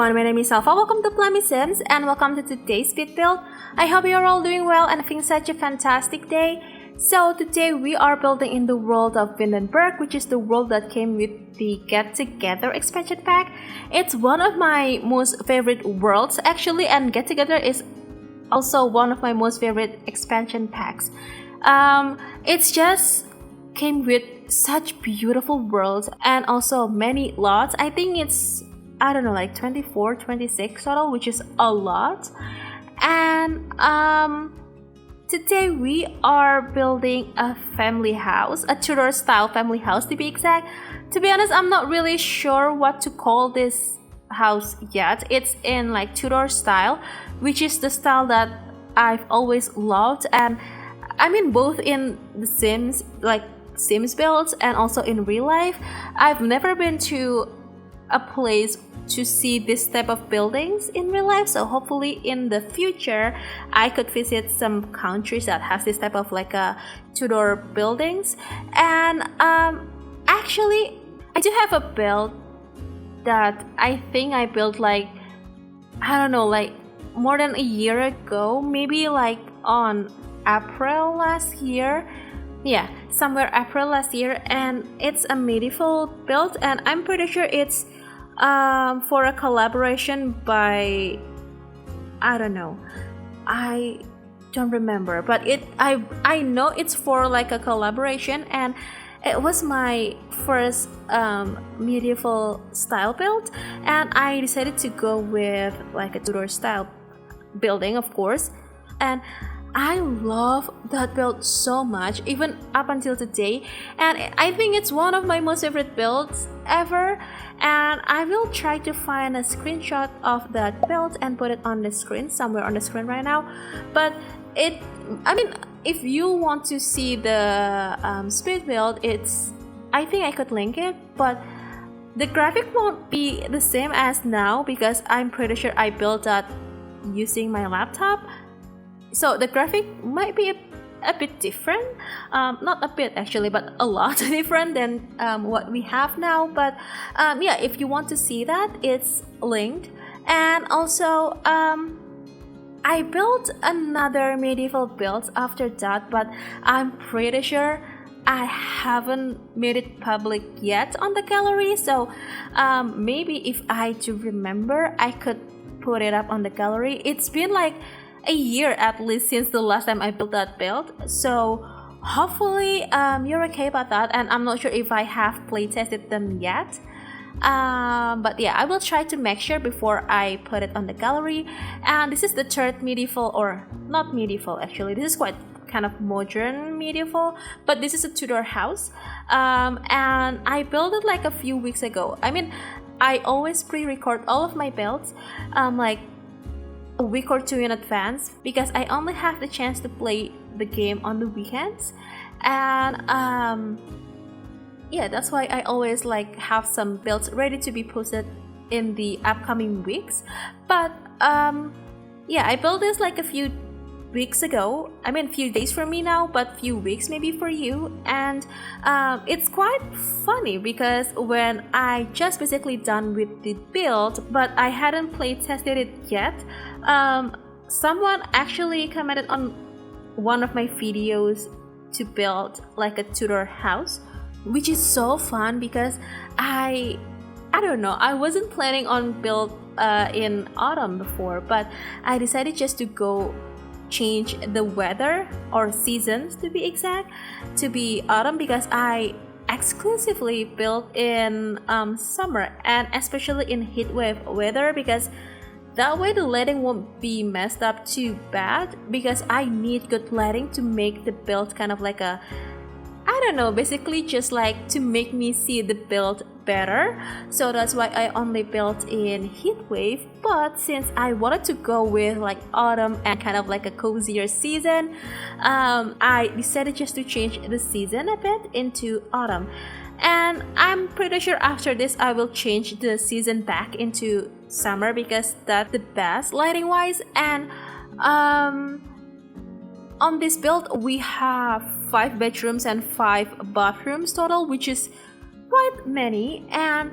everyone, my name is Alpha. Welcome to plummysims and welcome to today's speed build. I hope you're all doing well and having such a fantastic day. So today we are building in the world of Windenburg, which is the world that came with the Get Together expansion pack. It's one of my most favorite worlds actually, and Get Together is also one of my most favorite expansion packs. It's just came with such beautiful worlds and also many lots. I think it's, I don't know, like 24, 26 total, which is a lot. And today we are building a family house, a Tudor style family house to be exact. To be honest, I'm not really sure what to call this house yet. It's in like Tudor style, which is the style that I've always loved, and I mean both in the Sims, like Sims builds, and also in real life. I've never been to a place to see this type of buildings in real life, so hopefully in the future I could visit some countries that has this type of like a Tudor buildings. And actually I do have a build that I think I built like, I don't know, like more than a year ago, maybe like on April last year. Yeah, somewhere April last year, and it's a medieval build, and I'm pretty sure it's for a collaboration by, I don't know, I don't remember, but I know it's for like a collaboration, and it was my first medieval style build, and I decided to go with like a Tudor style building, of course. And I love that build so much, even up until today, and I think it's one of my most favorite builds ever. And I will try to find a screenshot of that build and put it on the screen, somewhere on the screen right now. But I mean, if you want to see the speed build, I think I could link it, but the graphic won't be the same as now because I'm pretty sure I built that using my laptop. So the graphic might be a bit different, not a bit actually, but a lot different than what we have now. But yeah, if you want to see that, it's linked. And also I built another medieval build after that, but I'm pretty sure I haven't made it public yet on the gallery. So maybe if I do remember, I could put it up on the gallery. It's been like a year at least since the last time I built that build, so hopefully you're okay about that. And I'm not sure if I have play tested them yet, but yeah, I will try to make sure before I put it on the gallery. And this is the third medieval, or not medieval actually, this is quite kind of modern medieval, but this is a Tudor house, and I built it like a few weeks ago. I mean, I always pre-record all of my builds like a week or two in advance because I only have the chance to play the game on the weekends. And yeah, that's why I always like have some builds ready to be posted in the upcoming weeks. But yeah, I built this like a few weeks ago. I mean, few days for me now, but few weeks maybe for you. And it's quite funny because when I just basically done with the build, but I hadn't play tested it yet, someone actually commented on one of my videos to build like a Tudor house, which is so fun because I don't know, I wasn't planning on build in autumn before, but I decided just to go change the weather or seasons to be exact to be autumn, because I exclusively built in summer, and especially in heat wave weather, because that way the lighting won't be messed up too bad, because I need good lighting to make the build kind of like a, I don't know, basically just like to make me see the build better. So that's why I only built in heat wave. But since I wanted to go with like autumn and kind of like a cozier season, I decided just to change the season a bit into autumn. And I'm pretty sure after this I will change the season back into summer because that's the best lighting wise. And on this build we have 5 bedrooms and 5 bathrooms total, which is quite many. And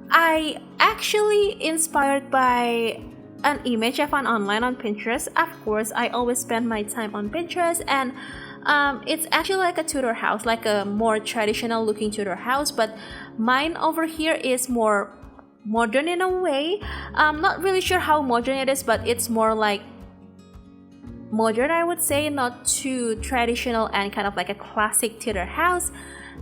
I actually inspired by an image I found online on Pinterest. Of course, I always spend my time on Pinterest, and it's actually like a Tudor house, like a more traditional looking Tudor house, but mine over here is more modern in a way. I'm not really sure how modern it is, but it's more like modern, I would say, not too traditional and kind of like a classic Tudor house.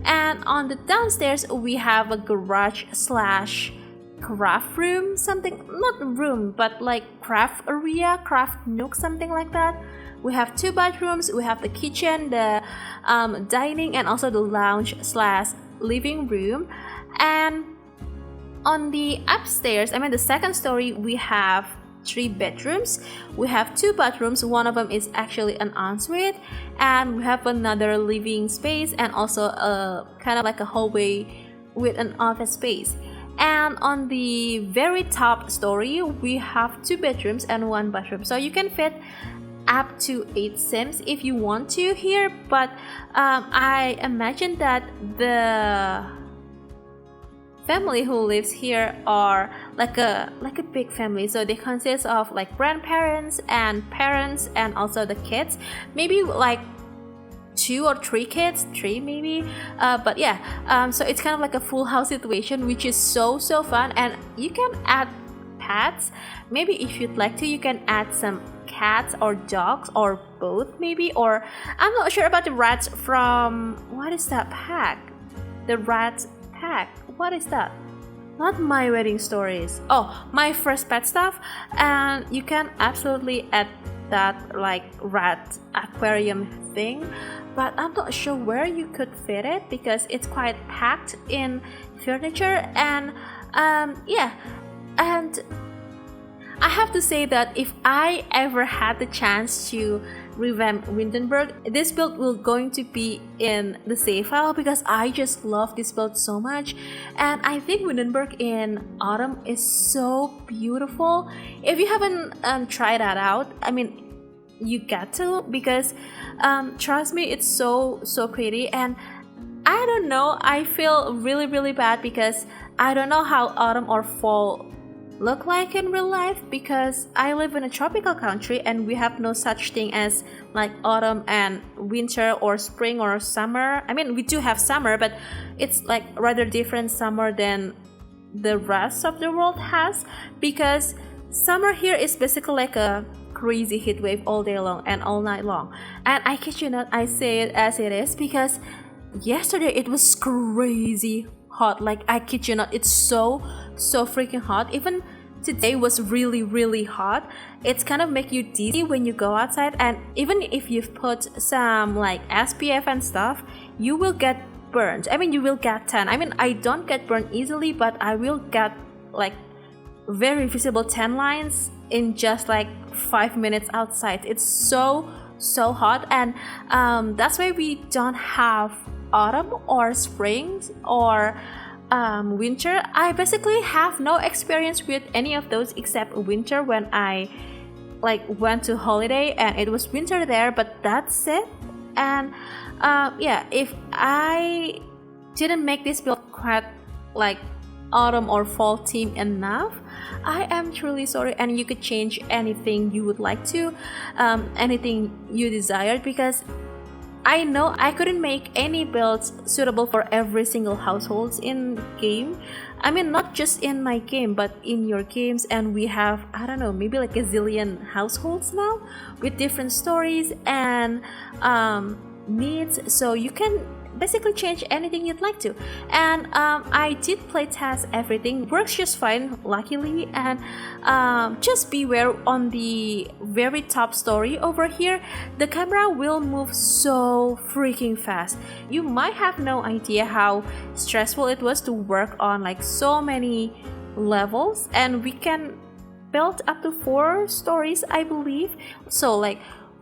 And on the downstairs we have a garage slash craft room, something, not room, but like craft area, craft nook, something like that. We have 2 bathrooms, we have the kitchen, the dining, and also the lounge slash living room. And on the upstairs, I mean the second story, we have 3 bedrooms. We have 2 bathrooms, one of them is actually an ensuite, and we have another living space and also a kind of like a hallway with an office space. And on the very top story we have 2 bedrooms and 1 bathroom, so you can fit up to 8 sims if you want to here. But I imagine that the family who lives here are like a big family, so they consist of like grandparents and parents and also the kids, maybe like 2 or 3 kids, 3 maybe, but yeah, so it's kind of like a full house situation, which is so fun. And you can add pets, maybe if you'd like to, you can add some cats or dogs or both maybe, or I'm not sure about the rats from, what is that pack, the rats pack, what is that? Not My Wedding Stories, oh, My First Pet Stuff. And you can absolutely add that like rat aquarium thing, but I'm not sure where you could fit it because it's quite packed in furniture. And yeah, and I have to say that if I ever had the chance to revamp Windenburg, this build will going to be in the save file because I just love this build so much. And I think Windenburg in autumn is so beautiful. If you haven't tried that out, I mean, you got to, because trust me, it's so pretty. And I don't know, I feel really bad because I don't know how autumn or fall look like in real life, because I live in a tropical country and we have no such thing as like autumn and winter or spring or summer. I mean, we do have summer, but it's like rather different summer than the rest of the world has, because summer here is basically like a crazy heat wave all day long and all night long. And I kid you not, I say it as it is, because yesterday it was crazy hot. Like, I kid you not, it's so freaking hot. Even today was really hot. It's kind of make you dizzy when you go outside, and even if you've put some like SPF and stuff, you will get burned. I mean, you will get tan. I mean, I don't get burned easily, but I will get like very visible tan lines in just like 5 minutes outside. It's so hot. And that's why we don't have autumn or spring or winter. I basically have no experience with any of those except winter, when I like went to holiday and it was winter there, but that's it. And yeah, if I didn't make this build quite like autumn or fall theme enough, I am truly sorry. And you could change anything you would like to, anything you desired, because I know I couldn't make any builds suitable for every single household in game. I mean, not just in my game, but in your games. And we have, I don't know, maybe like a zillion households now with different stories and needs. So you can basically change anything you'd like to. And I did play test everything, works just fine, luckily. And just beware on the very top story over here, the camera will move so freaking fast. You might have no idea how stressful it was to work on like so many levels, and we can build up to 4 stories, I believe. So like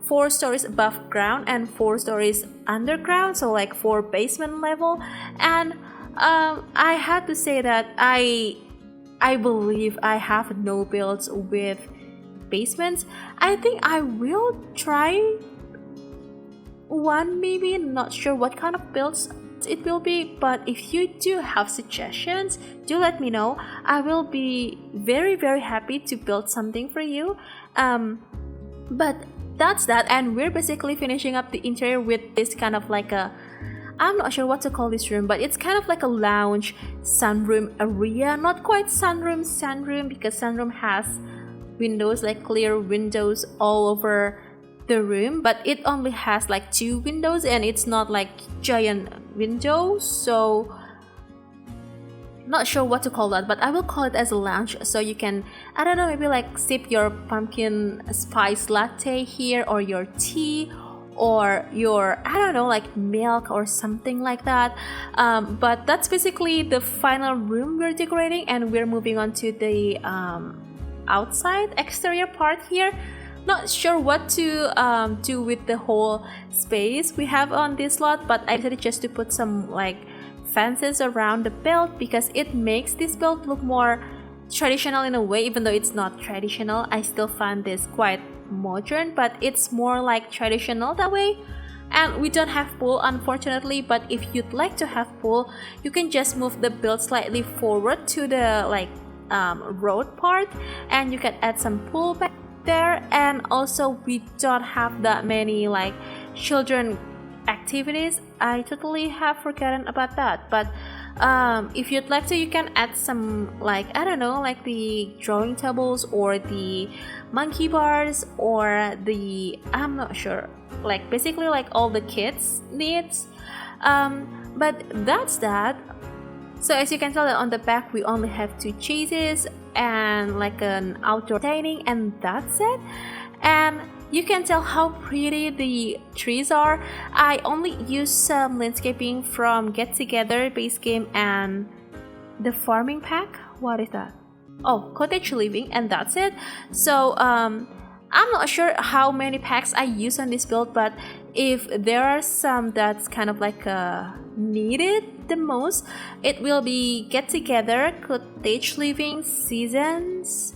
4 stories above ground and 4 stories underground, so like 4 basement level. And I had to say that I believe I have no builds with basements. I think I will try one, maybe, not sure what kind of builds build it will be, but if you do have suggestions, do let me know. I will be very happy to build something for you. But that's that, and we're basically finishing up the interior with this kind of like a, I'm not sure what to call this room, but it's kind of like a lounge sunroom area. Not quite sunroom because sunroom has windows, like clear windows all over the room, but it only has like 2 windows and it's not like giant windows, so not sure what to call that, but I will call it as a lounge, so you can, I don't know, maybe like sip your pumpkin spice latte here, or your tea, or your, I don't know, like milk or something like that. But that's basically the final room we're decorating, and we're moving on to the outside exterior part here. Not sure what to do with the whole space we have on this lot, but I decided just to put some like fences around the build because it makes this build look more traditional in a way. Even though it's not traditional, I still find this quite modern, but it's more like traditional that way. And we don't have pool, unfortunately, but if you'd like to have pool, you can just move the build slightly forward to the like road part, and you can add some pool back there. And also we don't have that many like children activities. I totally have forgotten about that, but if you'd like to, you can add some like, I don't know, like the drawing tables or the monkey bars or the, I'm not sure, like basically like all the kids needs. But that's that. So as you can tell that on the back we only have 2 chases and like an outdoor dining, and that's it. And you can tell how pretty the trees are. I only use some landscaping from Get Together base game and the farming pack. What is that? Oh, Cottage Living, and that's it. So I'm not sure how many packs I use on this build, but if there are some that's kind of like needed the most, it will be Get Together, Cottage Living, Seasons,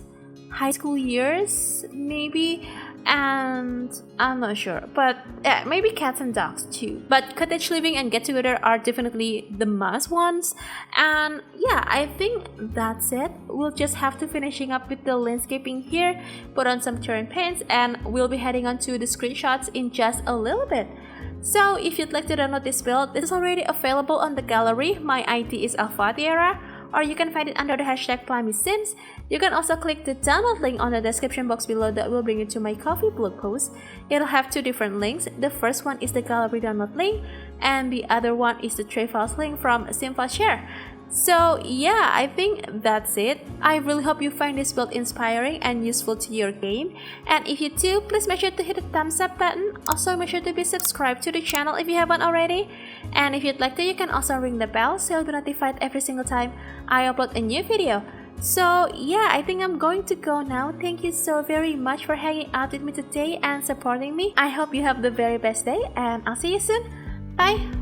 High School Years maybe, and I'm not sure, but maybe Cats and Dogs too. But Cottage Living and Get Together are definitely the must ones. And yeah, I think that's it. We'll just have to finishing up with the landscaping here, put on some terrain paints, and we'll be heading on to the screenshots in just a little bit. So if you'd like to download this build, this is already available on the gallery. My ID is elfathiera, or you can find it under the hashtag plummysims. You can also click the download link on the description box below that will bring you to my Ko-fi blog post. It'll have 2 different links. The first one is the gallery download link, and the other one is the tray files link from Share. So yeah, I think that's it. I really hope you find this build inspiring and useful to your game. And if you do, please make sure to hit the thumbs up button. Also make sure to be subscribed to the channel if you haven't already. And if you'd like to, you can also ring the bell so you'll be notified every single time I upload a new video. So yeah, I think I'm going to go now. Thank you so very much for hanging out with me today and supporting me. I hope you have the very best day, and I'll see you soon. Bye!